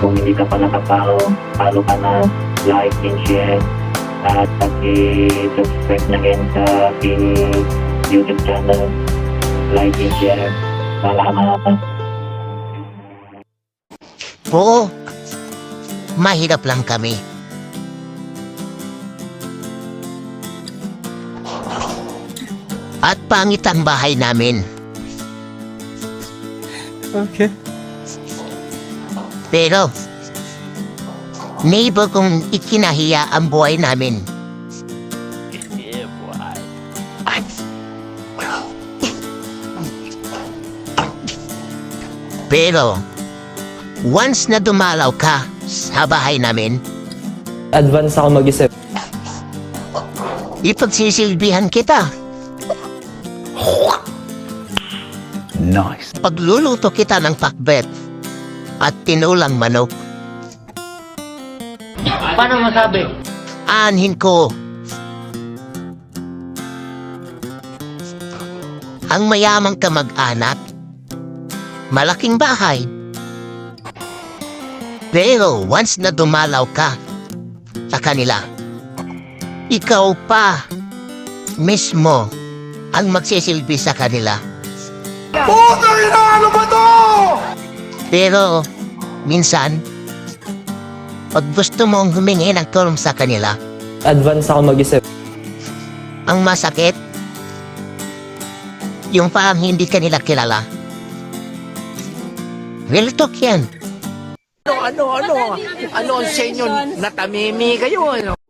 Kung hindi ka pa nakapalo ka na, like and share. At pag-subscribe na rin sa aking YouTube channel. Like and share. Salamat. Oo, mahirap lang kami. At pangit ang bahay namin. Okay. Pero, neighbor kong ikinahiya ang buhay namin. Pero, once na dumalaw ka sa bahay namin, Advance ako mag-isip. ipagsisilbihan kita. Nice. Pagluluto kita ng pakbet at tinulang manok. Paano masabi? Aanhin ko ang mayamang kamag-anak, malaking bahay. Pero once na dumalaw ka sa kanila, ikaw pa mismo ang magsisilbi sa kanila. Ano ba to? Pero minsan, pag gusto mong humingi ng tulong sa kanila, Advance ako mag-isip. ang masakit, yung parang hindi kanila kilala. Real talk yan. Ano ang sa inyo? Natamimi kayo, ano?